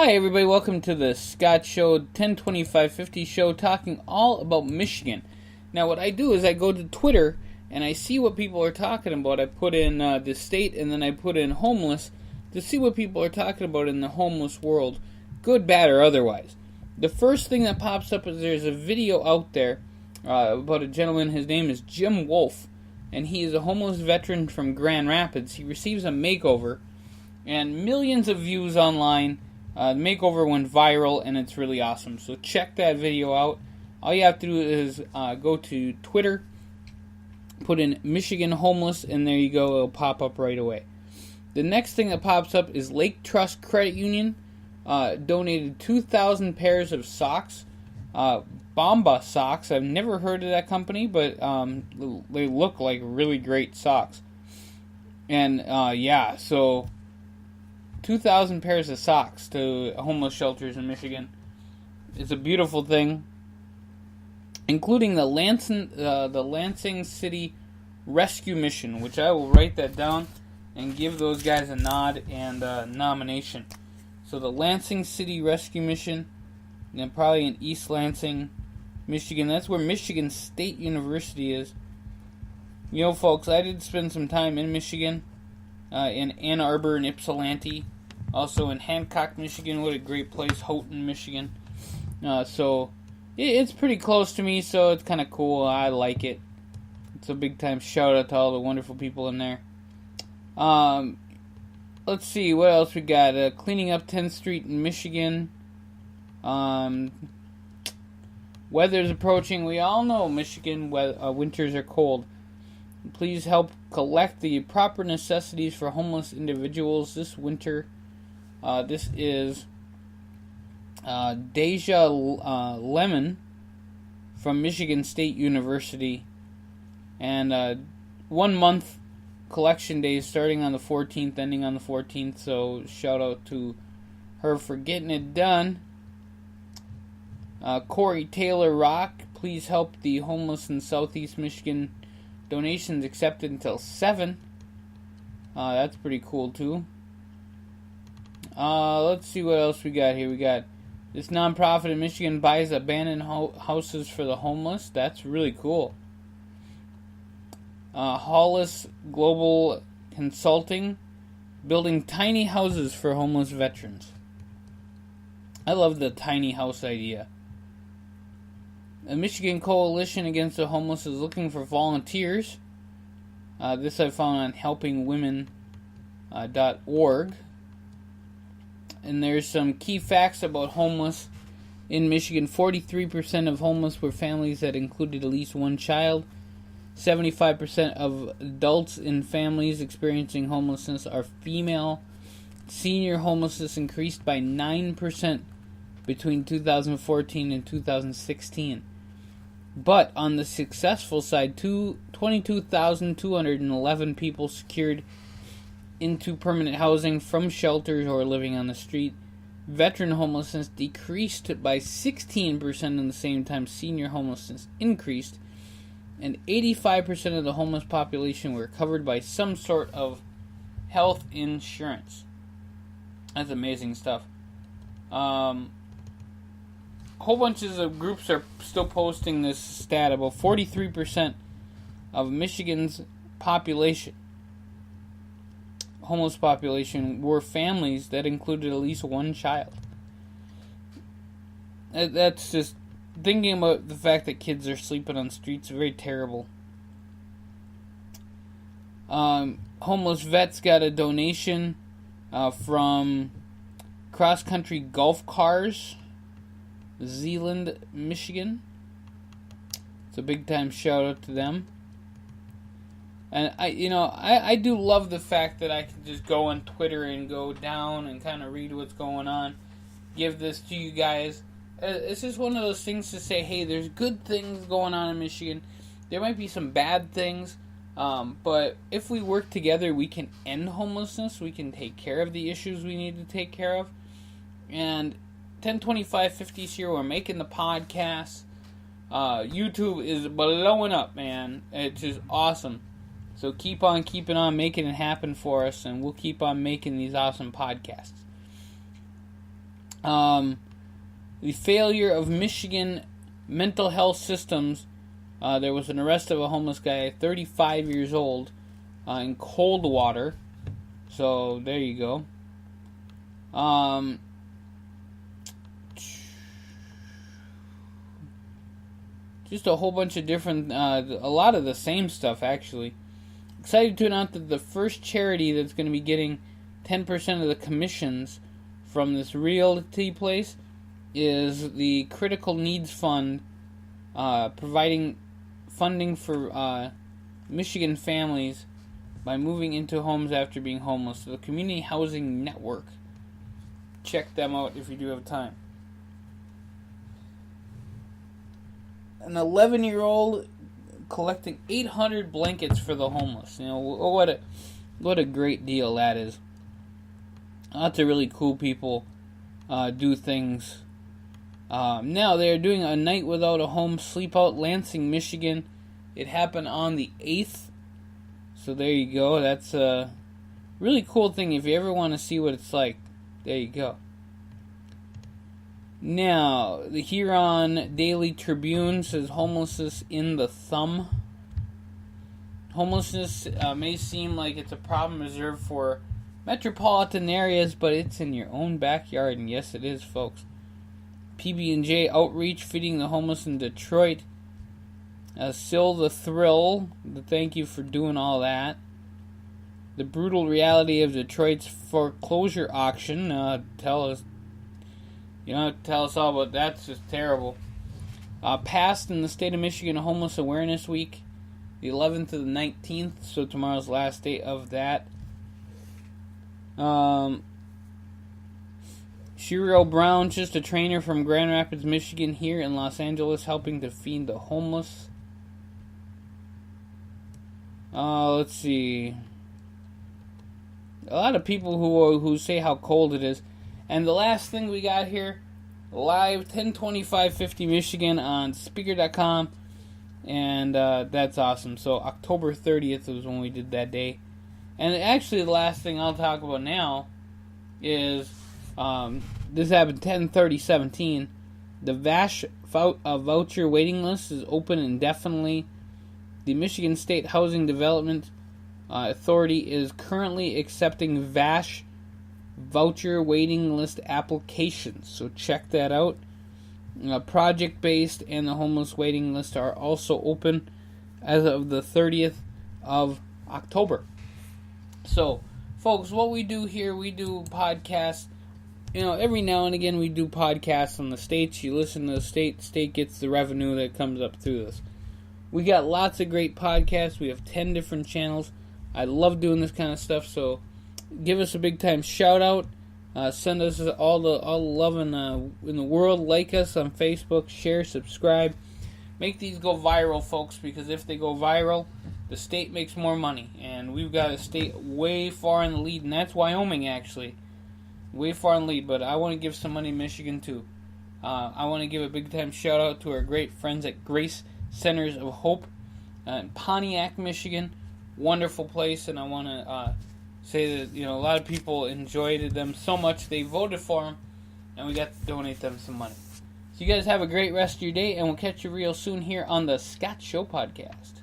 Hi everybody, welcome to the Scott Show, 1025Fifty Show, talking all about Michigan. Now what I do is I go to Twitter and I see what people are talking about. I put in the state and then I put in homeless to see what people are talking about in the homeless world, good, bad, or otherwise. The first thing that pops up is there's a video out there about a gentleman. His name is Jim Wolf, and he is a homeless veteran from Grand Rapids. He receives a makeover and millions of views online. The makeover went viral, and it's really awesome. So check that video out. All you have to do is go to Twitter, put in Michigan Homeless, and there you go. It'll pop up right away. The next thing that pops up is Lake Trust Credit Union donated 2,000 pairs of socks. Bomba socks. I've never heard of that company, but they look like really great socks. And, so 2,000 pairs of socks to homeless shelters in Michigan. It's a beautiful thing, including the Lansing City Rescue Mission, which I will write that down and give those guys a nod and nomination. So the Lansing City Rescue Mission, and probably in East Lansing, Michigan. That's where Michigan State University is. You know, folks, I did spend some time in Michigan. In Ann Arbor and Ypsilanti, also in Hancock, Michigan. What a great place, Houghton, Michigan. So it's pretty close to me, so it's kind of cool. I like it. It's a big time shout out to all the wonderful people in there. Let's see what else we got. Cleaning up 10th Street in Michigan. Weather's approaching. We all know Michigan winters are cold. Please help collect the proper necessities for homeless individuals this winter. This is Deja Lemon from Michigan State University. And 1 month collection days starting on the 14th, ending on the 14th. So shout out to her for getting it done. Corey Taylor Rock, please help the homeless in Southeast Michigan. Donations accepted until 7. That's pretty cool, too. Let's see what else we got here. We got this nonprofit in Michigan buys abandoned houses for the homeless. That's really cool. Hollis Global Consulting, building tiny houses for homeless veterans. I love the tiny house idea. The Michigan Coalition Against the Homeless is looking for volunteers. This I found on helpingwomen.org. And there's some key facts about homeless in Michigan. 43% of homeless were families that included at least one child. 75% of adults in families experiencing homelessness are female. Senior homelessness increased by 9% between 2014 and 2016. But on the successful side, 22,211 people secured into permanent housing from shelters or living on the street. Veteran homelessness decreased by 16% in the same time. Senior homelessness increased. And 85% of the homeless population were covered by some sort of health insurance. That's amazing stuff. Whole bunches of groups are still posting this stat. About 43% of Michigan's population, homeless population, were families that included at least one child. That's just, thinking about the fact that kids are sleeping on streets, very terrible. Homeless vets got a donation from Cross Country Golf Cars, Zeeland, Michigan. It's a big time shout out to them. And I do love the fact that I can just go on Twitter and go down and kind of read what's going on, give this to you guys. It's just one of those things to say, hey, there's good things going on in Michigan. There might be some bad things, but if we work together, we can end homelessness. We can take care of the issues we need to take care of. And 1025Fifty's here. We're making the podcast. YouTube is blowing up, man. It's just awesome. So keep on keeping on making it happen for us, and we'll keep on making these awesome podcasts. The failure of Michigan mental health systems. There was an arrest of a homeless guy, 35 years old, in Coldwater. So there you go. Just a whole bunch of different, a lot of the same stuff actually. Excited to announce that the first charity that's going to be getting 10% of the commissions from this realty place is the Critical Needs Fund, providing funding for Michigan families by moving into homes after being homeless. So the Community Housing Network. Check them out if you do have time. An 11-year-old collecting 800 blankets for the homeless. You know, what a great deal that is. Lots of really cool people do things. Now they are doing a night without a home sleep out, Lansing, Michigan. It happened on the 8th. So there you go. That's a really cool thing if you ever want to see what it's like. There you go. Now, the Huron Daily Tribune says homelessness in the thumb. Homelessness may seem like it's a problem reserved for metropolitan areas, but it's in your own backyard, and yes, it is, folks. PB&J outreach feeding the homeless in Detroit. Still the thrill. Thank you for doing all that. The brutal reality of Detroit's foreclosure auction. Tell us. You don't have to tell us all about that. It's just terrible. Passed in the state of Michigan Homeless Awareness Week, the 11th to the 19th. So tomorrow's the last day of that. Shirel Brown, just a trainer from Grand Rapids, Michigan, here in Los Angeles, helping to feed the homeless. Let's see. A lot of people who say how cold it is. And the last thing we got here, live 1025Fifty Michigan on Speaker.com. And that's awesome. So October 30th was when we did that day. And actually the last thing I'll talk about now is, this happened 10/30/17. The VASH voucher waiting list is open indefinitely. The Michigan State Housing Development Authority is currently accepting VASH voucher waiting list applications. So check that out. Project-based and the homeless waiting list are also open as of the 30th of October. So, folks, what we do here, we do podcasts. You know, every now and again we do podcasts on the states. You listen to the state gets the revenue that comes up through this. We got lots of great podcasts. We have 10 different channels. I love doing this kind of stuff, so give us a big time shout out. Send us all the love in the world. Like us on Facebook, share, subscribe. Make these go viral, folks, because if they go viral, the state makes more money. And we've got a state way far in the lead, and that's Wyoming, actually. Way far in the lead, but I want to give some money to Michigan, too. I want to give a big time shout out to our great friends at Grace Centers of Hope in Pontiac, Michigan. Wonderful place, and I want to say that, you know, a lot of people enjoyed them so much they voted for them, and we got to donate them some money. So you guys have a great rest of your day, and we'll catch you real soon here on the Scott Show Podcast.